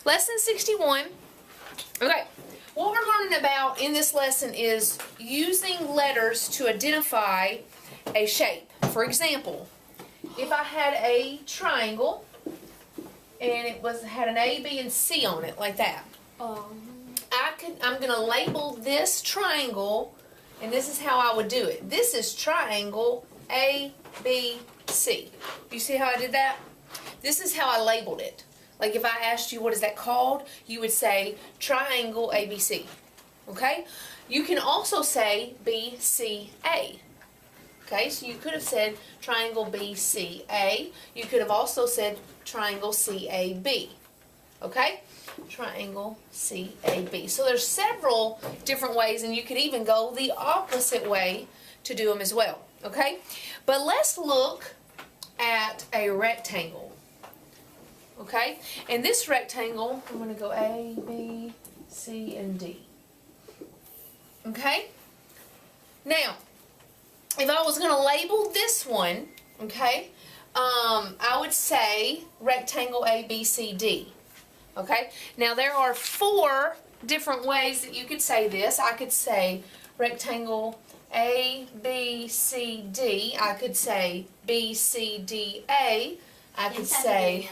Lesson 61. Okay, what we're learning about in this lesson is using letters to identify a shape. For example, if I had a triangle and it had an A, B, and C on it, like that, I'm going to label this triangle, and this is how I would do it. This is triangle A, B, C. You see how I did that? This is how I labeled it. Like if I asked you what is that called, you would say triangle ABC. Okay? You can also say BCA. Okay, so you could have said triangle BCA. You could have also said triangle CAB. Okay? Triangle CAB. So there's several different ways, and you could even go the opposite way to do them as well. Okay? But let's look at a rectangle. Okay? In this rectangle, I'm going to go A, B, C, and D. Okay? Now, if I was going to label this one, okay, I would say rectangle A, B, C, D. Okay? Now, there are 4 different ways that you could say this. I could say rectangle A, B, C, D. I could say B, C, D, A. I could say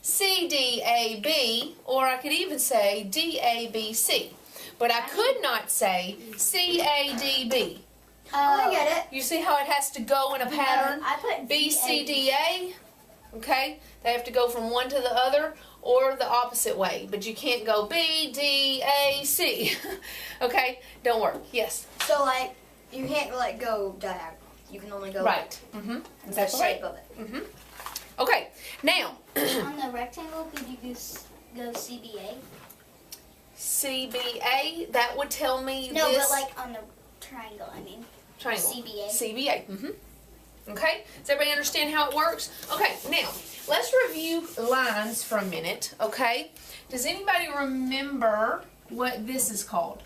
C, D, A, B. Or I could even say D, A, B, C. But I could not say C, A, D, B. I get it. You see how it has to go in a pattern? I put B, C, D, A. Okay? They have to go from one to the other or the opposite way. But you can't go B, D, A, C. Okay? Don't work. Yes? So, like, you can't, like, go diagonal. You can only go right. the Exactly shape right. of it. Okay. Now, On the rectangle, could you go CBA? CBA, that would tell me No, this. but like on the triangle, I mean. Triangle. CBA. CBA. Okay? Does everybody understand how it works? Okay, now, let's review lines for a minute, okay? Does anybody remember what this is called?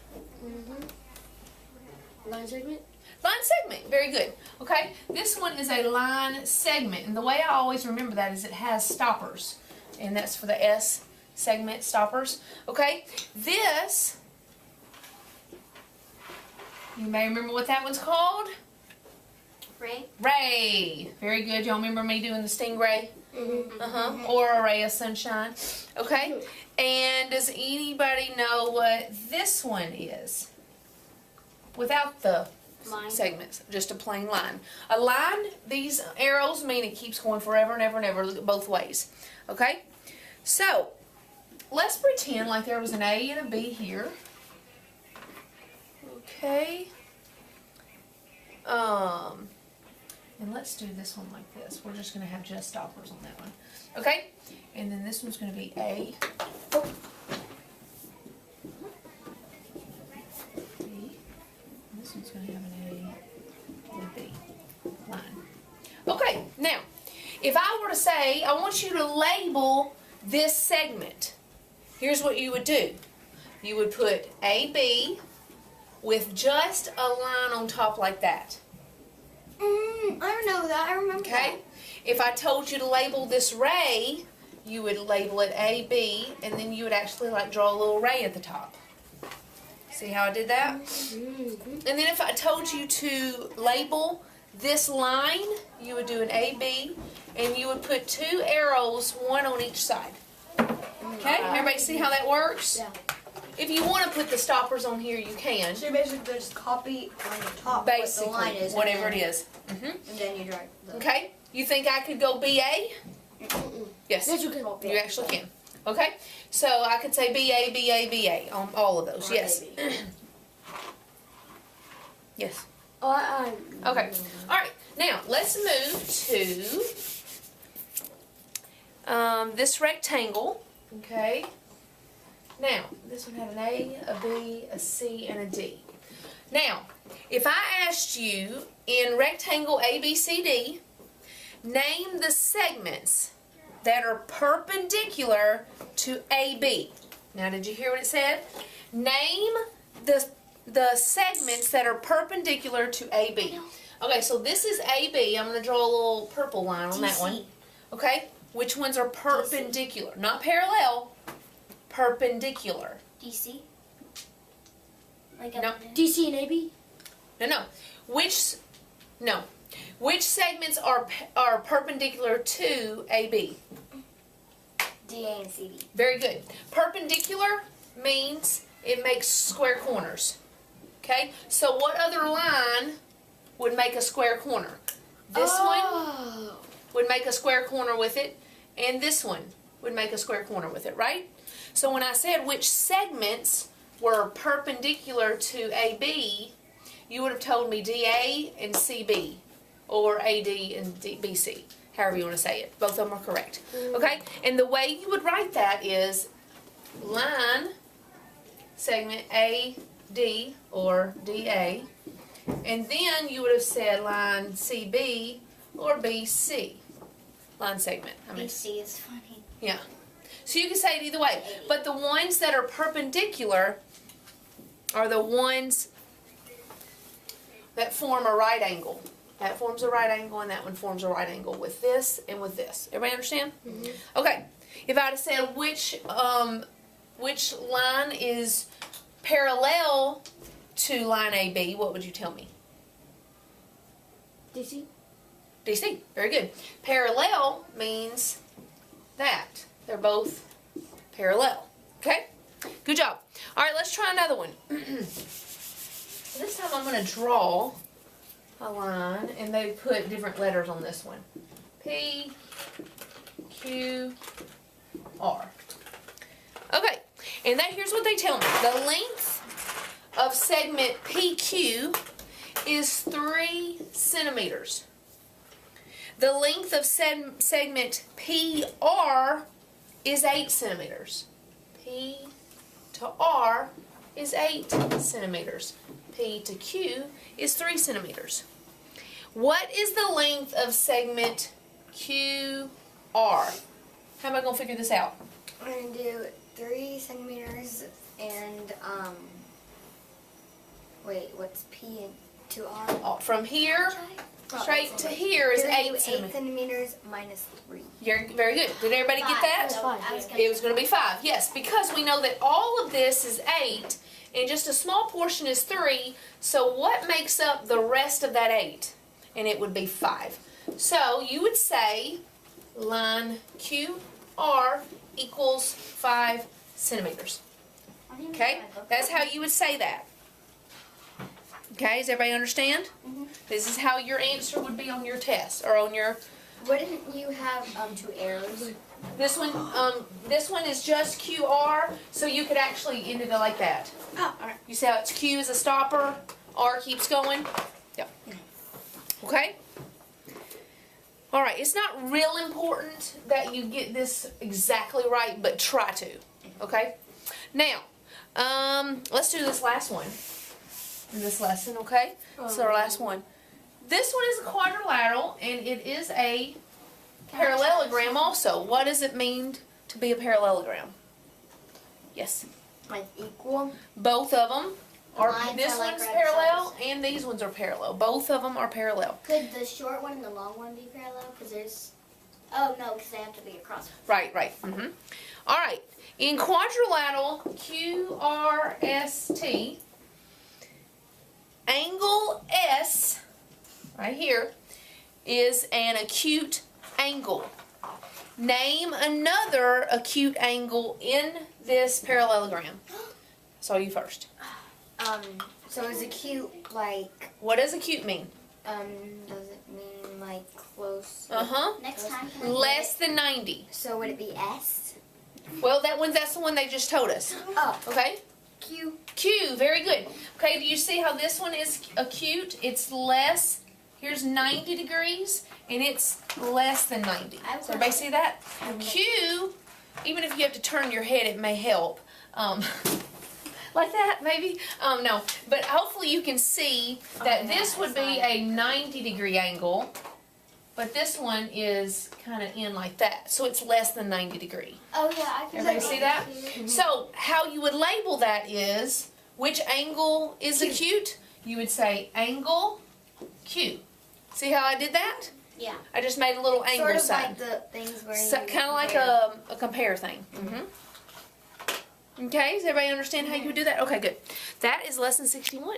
Line segment? Line segment. Very good. Okay? This one is a line segment, and the way I always remember that is it has stoppers, and that's for the S segment stoppers. Okay? This, you may remember what that one's called? Ray? Ray. Very good. Y'all remember me doing the stingray? Or a ray of sunshine. Okay? And does anybody know what this one is? Without the Line. segments, just a plain line. A line, these arrows mean it keeps going forever and ever and ever both ways. Okay? So, let's pretend like there was an A and a B here. Okay? And let's do this one like this. We're just going to have just stoppers on that one. Okay? And then this one's going to be A. B. And this one's going to have an A and a B line. Okay, now, if I were to say, I want you to label this segment, here's what you would do. You would put AB with just a line on top like that. I know that. I remember Okay? If I told you to label this ray, you would label it AB, and then you would actually like draw a little ray at the top. See how I did that? And then if I told you to label this line, you would do an AB, and you would put 2 arrows, one on each side. Okay? Everybody see how that works? Yeah. If you want to put the stoppers on here, you can. So you basically just copy on the top Basically, what the line is. whatever and it then, is. And then you drag the... Okay? You think I could go BA? Yes. Yes, you can. You actually can. Okay? So I could say BA, BA, BA on all of those. Yes. Yes. Okay. All right. Now, let's move to this rectangle. Okay? Now, this one had an A, a B, a C, and a D. Now, if I asked you in rectangle ABCD, name the segments that are perpendicular to AB. Now, did you hear what it said? Name the segments that are perpendicular to AB. Okay, so this is AB. I'm going to draw a little purple line on that one. Okay? Which ones are perpendicular? Not parallel. perpendicular? DC. Like No. DC and AB? No. Which segments are perpendicular to AB? DA and CD. Very good. Perpendicular means it makes square corners. Okay? So what other line would make a square corner? This one would make a square corner with it, and this one would make a square corner with it, right? So when I said which segments were perpendicular to AB, you would have told me DA and CB, or AD and BC, however you want to say it. Both of them are correct. Okay? And the way you would write that is line segment AD or DA, and then you would have said line CB or BC. Line segment. BC is funny. Yeah. So you can say it either way. But the ones that are perpendicular are the ones that form a right angle. That forms a right angle, and that one forms a right angle with this and with this. Everybody understand? Mm-hmm. Okay. If I had said which line is parallel to line AB, what would you tell me? DC? DC. Very good. Parallel means that. They're both parallel. Okay? Good job. All right, let's try another one. This time I'm going to draw a line, and they put different letters on this one. P, Q, R. Okay, and here's what they tell me. The length of segment PQ is 3 centimeters. The length of segment PR is 8 centimeters. P to R is 8 centimeters. P to Q is 3 centimeters. What is the length of segment QR? How am I going to figure this out? I'm going to do 3 centimeters and, wait, what's P to R? From here straight to here is 8 8 centimeters. centimeters minus 3. You're very good. Did everybody get that? That's fine. It was going to be 5, yes, because we know that all of this is 8, and just a small portion is 3, so what makes up the rest of that 8? And it would be 5. So you would say line QR equals 5 centimeters. Okay? That's how you would say that. Okay, does everybody understand? Mm-hmm. This is how your answer would be on your test, or on your... Wouldn't you have 2 arrows? This one is just QR, so you could actually end it like that. Oh, alright. You see how it's Q is a stopper, R keeps going? Yep. Okay? Alright, it's not real important that you get this exactly right, but try to. Okay? Now, let's do this last one in this lesson, okay? So our last one. This one is a quadrilateral, and it is a parallelogram also. What does it mean to be a parallelogram? Yes. Like equal? Both of them are, Lines this are like one's right parallel sides. and these ones are parallel. Both of them are parallel. Could the short one and the long one be parallel? Because there's... Oh, no, because they have to be across. Right. Mm-hmm. All right. In quadrilateral QRST, angle S, right here, is an acute angle. Name another acute angle in this parallelogram. So you first. So is acute like, What does acute mean? does it mean like close? Uh-huh. Next time, can I Less than 90. So would it be S? Well, that's the one they just told us. Oh, Okay? Q. Q, very good. Okay, do you see how this one is acute? It's less, here's 90 degrees, and it's less than 90. Does everybody see that? Q, even if you have to turn your head, it may help. Like that, maybe? No, but hopefully you can see that this would be a 90-degree angle, but this one is kind of in like that, so it's less than 90 degree. Oh, yeah, I can Everybody see that? So how you would label that is, which angle is acute? You would say angle Q. See how I did that? Yeah. I just made a little angle Sort of sign. like the things where So, you kind of like compare. a compare thing. Okay, does everybody understand how you would do that? Okay, good. That is lesson 61.